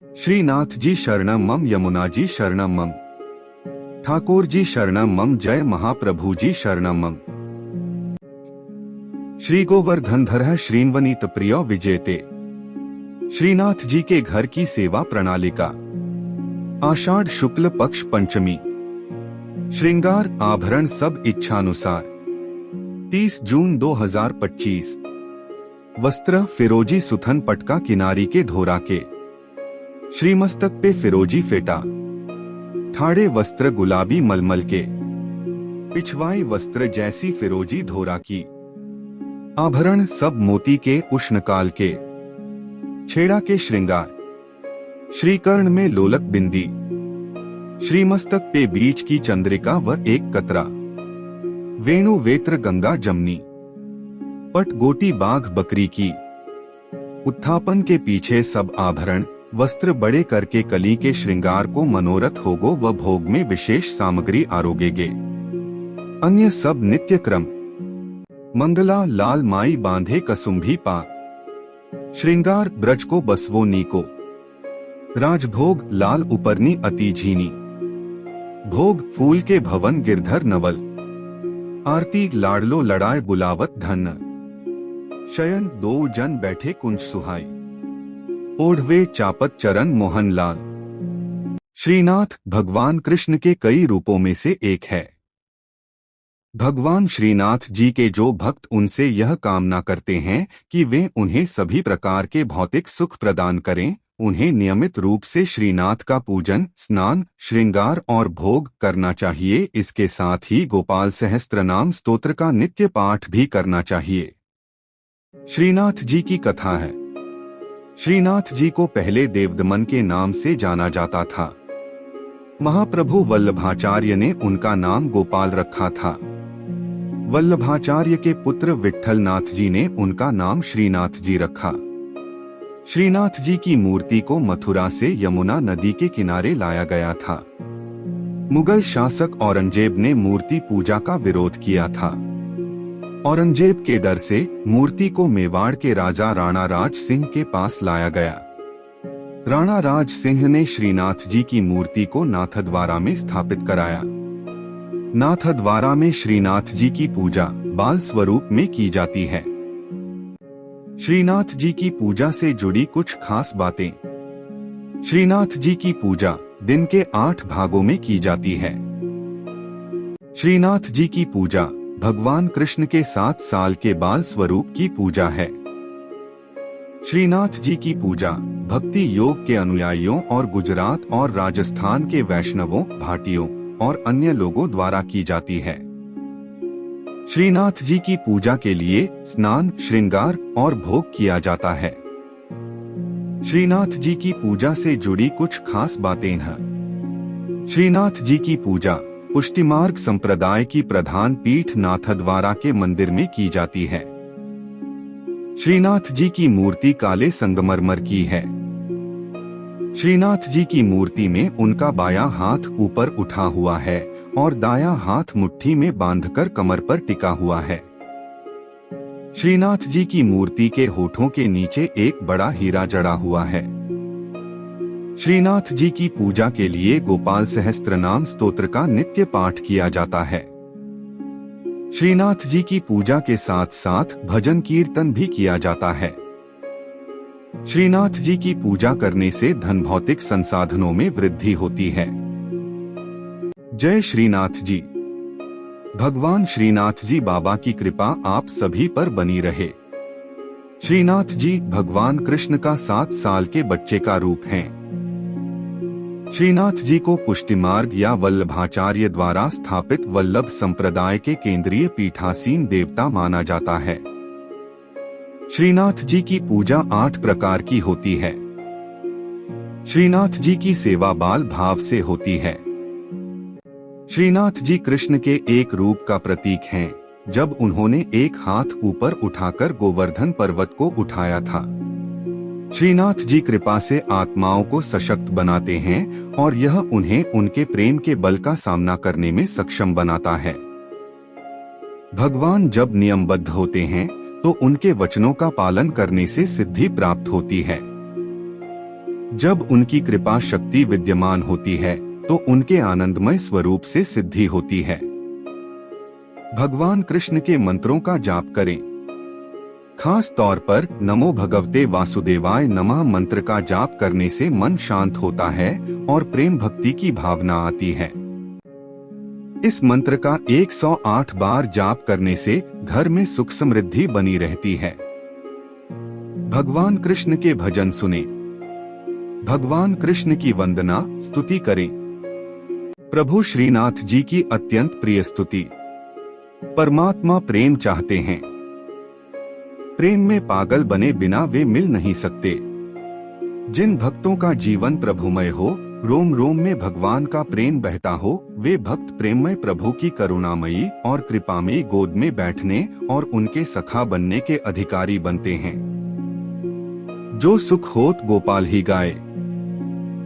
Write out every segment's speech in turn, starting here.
श्रीनाथ जी शरणम मम, यमुना जी शरणम मम, ठाकुर जी शरणम मम, जय महाप्रभु जी शरणम मम। श्री गोवर्धन धर श्रीन्वनीत प्रिय विजेते। श्रीनाथ जी के घर की सेवा प्रणालिका। आषाढ़ शुक्ल पक्ष पंचमी। श्रृंगार आभरण सब इच्छानुसार। 30 जून 2025। वस्त्र फिरोजी सुथन पटका किनारी के धोरा के। श्रीमस्तक पे फिरोजी फेटा। ठाड़े वस्त्र गुलाबी मलमल के। पिछवाई वस्त्र जैसी फिरोजी धोरा की। आभरण सब मोती के उष्णकाल के। छेड़ा के श्रृंगार। श्रीकर्ण में लोलक बिंदी। श्रीमस्तक पे बीच की चंद्रिका व एक कतरा। वेणु वेत्र गंगा जमनी। पट गोटी बाघ बकरी की। उत्थापन के पीछे सब आभरण वस्त्र बड़े करके कली के श्रृंगार को मनोरथ होगो व भोग में विशेष सामग्री आरोगेगे। अन्य सब नित्य क्रम। मंगला लाल माई बांधे कसुंभी पाक। श्रृंगार ब्रज को बसवो नीको। राजभोग लाल उपरनी अति झीनी। भोग फूल के भवन गिरधर नवल। आरती लाडलो लड़ाए बुलावत धन। शयन दो जन बैठे कुंज सुहाई। ओढ़वे चापत चरण मोहन लाल। श्रीनाथ भगवान कृष्ण के कई रूपों में से एक है। भगवान श्रीनाथ जी के जो भक्त उनसे यह कामना करते हैं कि वे उन्हें सभी प्रकार के भौतिक सुख प्रदान करें, उन्हें नियमित रूप से श्रीनाथ का पूजन, स्नान, श्रृंगार और भोग करना चाहिए। इसके साथ ही गोपाल सहस्त्रनाम स्तोत्र का नित्य पाठ भी करना चाहिए। श्रीनाथ जी की कथा है। श्रीनाथ जी को पहले देवदमन के नाम से जाना जाता था। महाप्रभु वल्लभाचार्य ने उनका नाम गोपाल रखा था। वल्लभाचार्य के पुत्र विट्ठलनाथ जी ने उनका नाम श्रीनाथ जी रखा। श्रीनाथ जी की मूर्ति को मथुरा से यमुना नदी के किनारे लाया गया था। मुगल शासक औरंगजेब ने मूर्ति पूजा का विरोध किया था। औरंगजेब के डर से मूर्ति को मेवाड़ के राजा राणा राज सिंह के पास लाया गया। राणा राज सिंह ने श्रीनाथ जी की मूर्ति को नाथद्वारा में स्थापित कराया। नाथद्वारा में श्रीनाथ जी की पूजा बाल स्वरूप में की जाती है। श्रीनाथ जी की पूजा से जुड़ी कुछ खास बातें। श्रीनाथ जी की पूजा दिन के 8 भागों में की जाती है। श्रीनाथ जी की पूजा भगवान कृष्ण के 7 साल के बाल स्वरूप की पूजा है। श्रीनाथ जी की पूजा भक्ति योग के अनुयायियों और गुजरात और राजस्थान के वैष्णवों, भाटियों और अन्य लोगों द्वारा की जाती है। श्रीनाथ जी की पूजा के लिए स्नान, श्रृंगार और भोग किया जाता है। श्रीनाथ जी की पूजा से जुड़ी कुछ खास बातें हैं। श्रीनाथ जी की पूजा पुष्टिमार्ग संप्रदाय की प्रधान पीठ नाथद्वारा के मंदिर में की जाती है। श्रीनाथ जी की मूर्ति काले संगमरमर की है। श्रीनाथ जी की मूर्ति में उनका बायां हाथ ऊपर उठा हुआ है और दायां हाथ मुट्ठी में बांधकर कमर पर टिका हुआ है। श्रीनाथ जी की मूर्ति के होठों के नीचे एक बड़ा हीरा जड़ा हुआ है। श्रीनाथ जी की पूजा के लिए गोपाल सहस्त्रनाम स्तोत्र का नित्य पाठ किया जाता है। श्रीनाथ जी की पूजा के साथ साथ भजन कीर्तन भी किया जाता है। श्रीनाथ जी की पूजा करने से धन भौतिक संसाधनों में वृद्धि होती है। जय श्रीनाथ जी। भगवान श्रीनाथ जी बाबा की कृपा आप सभी पर बनी रहे। श्रीनाथ जी भगवान कृष्ण का 7 साल के बच्चे का रूप हैं। श्रीनाथ जी को पुष्टिमार्ग या वल्लभाचार्य द्वारा स्थापित वल्लभ संप्रदाय के केंद्रीय पीठासीन देवता माना जाता है। श्रीनाथ जी की पूजा 8 प्रकार की होती है। श्रीनाथ जी की सेवा बाल भाव से होती है। श्रीनाथ जी कृष्ण के एक रूप का प्रतीक हैं, जब उन्होंने एक हाथ ऊपर उठाकर गोवर्धन पर्वत को उठाया था। श्रीनाथ जी कृपा से आत्माओं को सशक्त बनाते हैं और यह उन्हें उनके प्रेम के बल का सामना करने में सक्षम बनाता है। भगवान जब नियमबद्ध होते हैं तो उनके वचनों का पालन करने से सिद्धि प्राप्त होती है। जब उनकी कृपा शक्ति विद्यमान होती है तो उनके आनंदमय स्वरूप से सिद्धि होती है। भगवान कृष्ण के मंत्रों का जाप करें। खास तौर पर नमो भगवते वासुदेवाय नमः मंत्र का जाप करने से मन शांत होता है और प्रेम भक्ति की भावना आती है। इस मंत्र का 108 बार जाप करने से घर में सुख समृद्धि बनी रहती है। भगवान कृष्ण के भजन सुने। भगवान कृष्ण की वंदना स्तुति करें। प्रभु श्रीनाथ जी की अत्यंत प्रिय स्तुति। परमात्मा प्रेम चाहते हैं। प्रेम में पागल बने बिना वे मिल नहीं सकते। जिन भक्तों का जीवन प्रभुमय हो, रोम रोम में भगवान का प्रेम बहता हो, वे भक्त प्रेममय प्रभु की करुणामयी और कृपामयी गोद में बैठने और उनके सखा बनने के अधिकारी बनते हैं। जो सुख होत गोपाल ही गाए,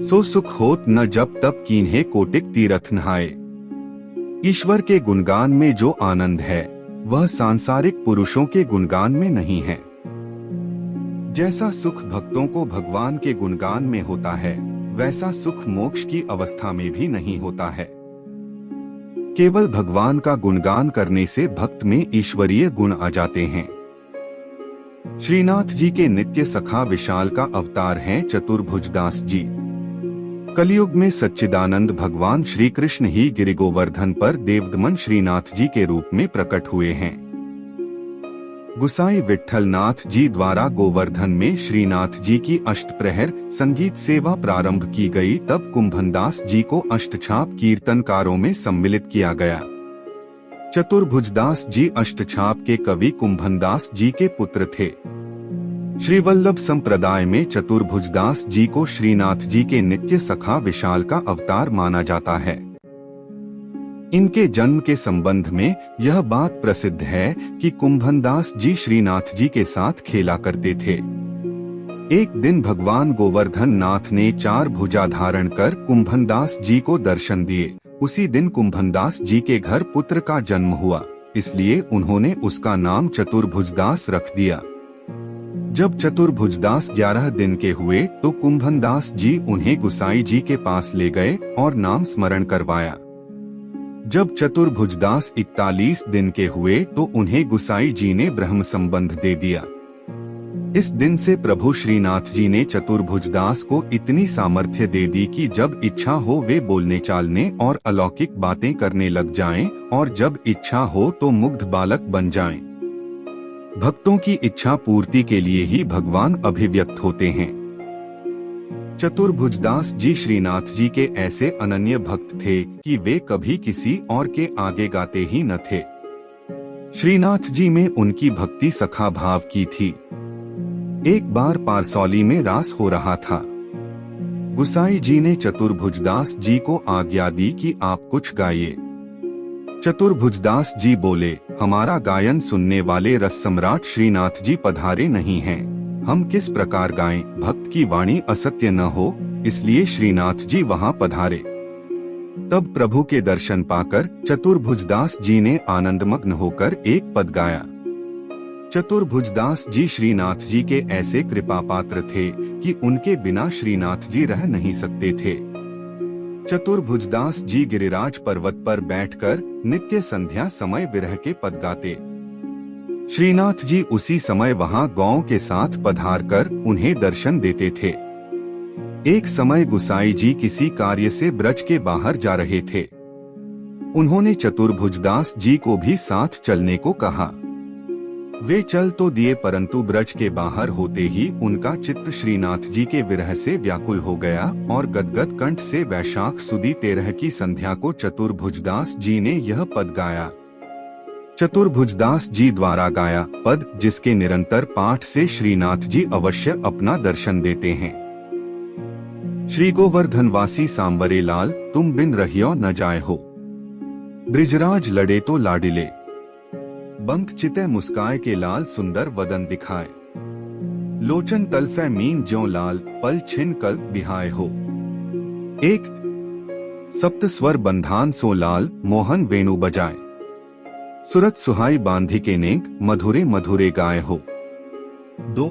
सो सुख होत न जब तब कीन्हे कोटिक तीरथ नहाए। ईश्वर के गुणगान में जो आनंद है वह सांसारिक पुरुषों के गुणगान में नहीं है। जैसा सुख भक्तों को भगवान के गुणगान में होता है, वैसा सुख मोक्ष की अवस्था में भी नहीं होता है। केवल भगवान का गुणगान करने से भक्त में ईश्वरीय गुण आ जाते हैं। श्रीनाथ जी के नित्य सखा विशाल का अवतार हैं चतुर्भुजदास जी। कलयुग में सच्चिदानंद भगवान श्री कृष्ण ही गिरिगोवर्धन पर देवदमन श्रीनाथ जी के रूप में प्रकट हुए हैं। गुसाई विट्ठल नाथ जी द्वारा गोवर्धन में श्रीनाथ जी की अष्टप्रहर संगीत सेवा प्रारंभ की गई, तब कुंभनदास जी को अष्टछाप कीर्तनकारों में सम्मिलित किया गया। चतुर्भुजदास जी अष्टछाप के कवि कुंभनदास जी के पुत्र थे। श्रीवल्लभ संप्रदाय में चतुर्भुजदास जी को श्रीनाथ जी के नित्य सखा विशाल का अवतार माना जाता है। इनके जन्म के संबंध में यह बात प्रसिद्ध है कि कुंभनदास जी श्रीनाथ जी के साथ खेला करते थे। एक दिन भगवान गोवर्धन नाथ ने 4 भुजा धारण कर कुंभनदास जी को दर्शन दिए। उसी दिन कुंभनदास जी के घर पुत्र का जन्म हुआ, इसलिए उन्होंने उसका नाम चतुर्भुजदास रख दिया। जब चतुर्भुजदास 11 दिन के हुए तो कुंभनदास जी उन्हें गुसाई जी के पास ले गए और नाम स्मरण करवाया। जब चतुर्भुजदास 41 दिन के हुए तो उन्हें गुसाई जी ने ब्रह्म संबंध दे दिया। इस दिन से प्रभु श्रीनाथ जी ने चतुर्भुजदास को इतनी सामर्थ्य दे दी कि जब इच्छा हो वे बोलने चालने और अलौकिक बातें करने लग जाएं, और जब इच्छा हो तो मुग्ध बालक बन जाएं। भक्तों की इच्छा पूर्ति के लिए ही भगवान अभिव्यक्त होते हैं। चतुर्भुजदास जी श्रीनाथ जी के ऐसे अनन्य भक्त थे कि वे कभी किसी और के आगे गाते ही न थे। श्रीनाथ जी में उनकी भक्ति सखा भाव की थी। एक बार पारसौली में रास हो रहा था। गुसाई जी ने चतुर्भुजदास जी को आज्ञा दी कि आप कुछ गाइए। चतुर्भुजदास जी बोले, हमारा गायन सुनने वाले रस सम्राट श्रीनाथ जी पधारे नहीं हैं, हम किस प्रकार गाएं, भक्त की वाणी असत्य न हो, इसलिए श्रीनाथ जी वहां पधारे। तब प्रभु के दर्शन पाकर चतुर्भुजदास जी ने आनंदमग्न होकर एक पद गाया। चतुर्भुजदास जी श्रीनाथ जी के ऐसे कृपा पात्र थे कि उनके बिना श्रीनाथ जी रह नहीं सकते थे। चतुर्भुजदास जी गिरिराज पर्वत पर बैठकर नित्य संध्या समय विरह के पद गाते। श्रीनाथ जी उसी समय वहां गौ के साथ पधार कर उन्हें दर्शन देते थे। एक समय गुसाई जी किसी कार्य से ब्रज के बाहर जा रहे थे। उन्होंने चतुर्भुजदास जी को भी साथ चलने को कहा। वे चल तो दिए, परंतु ब्रज के बाहर होते ही उनका चित्त श्रीनाथ जी के विरह से व्याकुल हो गया और गदगद कंठ से वैशाख सुदी 13 की संध्या को चतुर्भुजदास जी ने यह पद गाया। चतुर्भुजदास जी द्वारा गाया पद, जिसके निरंतर पाठ से श्रीनाथ जी अवश्य अपना दर्शन देते हैं। श्री गोवर्धनवासी सांवरे लाल, तुम बिन रहियो न जाए हो। ब्रिजराज लड़े तो लाडिले, बंक चिते मुस्काए के लाल सुंदर वदन दिखाए। लोचन तलफे मीन ज्यों लाल, पल छिन कल्प बिहाय हो। एक सप्त स्वर बंधान सो लाल, मोहन वेणु बजाए। सुरत सुहाई बांधी के नेक, मधुरे मधुरे गाए हो। 2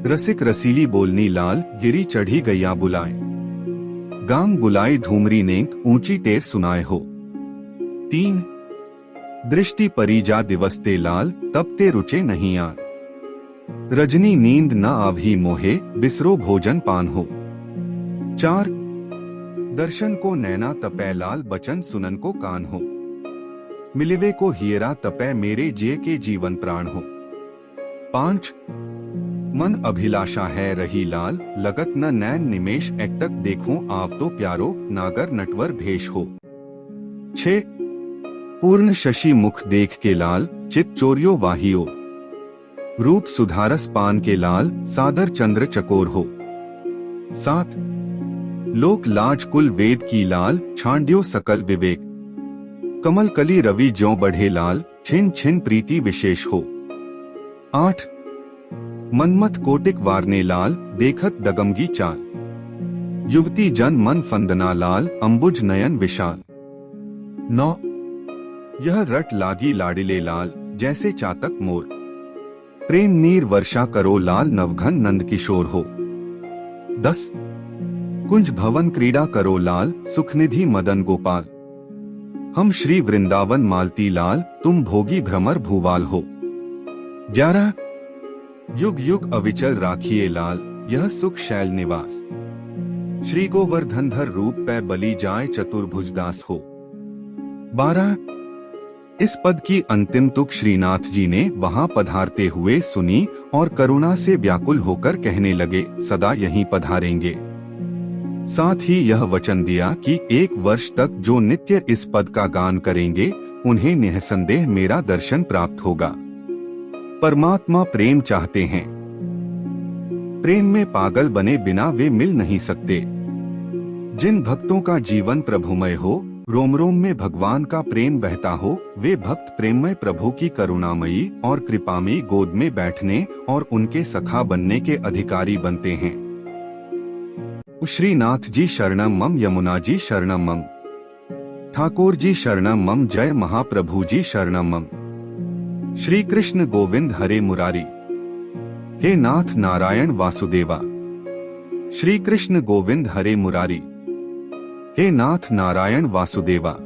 रसिक रसीली बोलनी लाल, गिरी चढ़ी गैया बुलाए। गांग बुलाई धूमरी नेक, ऊंची टेर सुनाए हो। 3 दृष्टि परी जा दिवस ते लाल, तब ते रुचे नहीं आ। रजनी नींद न आवही मोहे, बिसरो भोजन पान हो। 4 दर्शन को नैना तपै लाल, बचन सुनन को कान हो। मिलिवे को हियरा तपै, मेरे जिये के जीवन प्राण हो। 5 मन अभिलाषा है रही लाल, लगत न नैन निमेश, एकटक देखूं आव तो प्यारो, नागर नटवर भेष हो। 6 पूर्ण शशि मुख देख के लाल, चित चोरियो वाहियो। रूप सुधारस पान के लाल, सादर चंद्र चकोर हो। 7 लोक लाज कुल वेद की लाल, छांड्यो सकल विवेक। कमल कली रवि ज्यों बढ़े लाल, छिन छिन प्रीति विशेष हो। 8 मनमत कोटिक वारने लाल, देखत दगमगी चाल। युवती जन मन फंदना लाल, अंबुज नयन विशाल। 9 यह रट लागी लाडिले लाल, जैसे चातक मोर। प्रेम नीर वर्षा करो लाल, नवघन नंद किशोर हो। 10 कुंज भवन क्रीड़ा करो लाल, सुखनिधि मदन गोपाल। हम श्री वृंदावन मालती लाल, तुम भोगी भ्रमर भूवाल हो। 11 युग युग अविचल राखिए लाल, यह सुख शैल निवास। श्री गोवर्धनधर रूप पै बलि जाए, चतुर्भुजदास हो। 12 इस पद की अंतिम तुक श्रीनाथ जी ने वहां पधारते हुए सुनी और करुणा से व्याकुल होकर कहने लगे, सदा यहीं पधारेंगे। साथ ही यह वचन दिया कि 1 वर्ष तक जो नित्य इस पद का गान करेंगे, उन्हें निःसंदेह मेरा दर्शन प्राप्त होगा। परमात्मा प्रेम चाहते हैं। प्रेम में पागल बने बिना वे मिल नहीं सकते। जिन भक्तों का जीवन प्रभुमय हो, रोम रोम में भगवान का प्रेम बहता हो, वे भक्त प्रेममय प्रभु की करुणामयी और कृपामयी गोद में बैठने और उनके सखा बनने के अधिकारी बनते हैं। श्रीनाथ जी शरणम मम, यमुना जी शरणम मम, ठाकुर जी शरणम मम, जय महाप्रभु जी शरणम मम। श्री कृष्ण गोविंद हरे मुरारी, हे नाथ नारायण वासुदेवा। श्री कृष्ण गोविंद हरे मुरारी, हे नाथ नारायण वासुदेवा।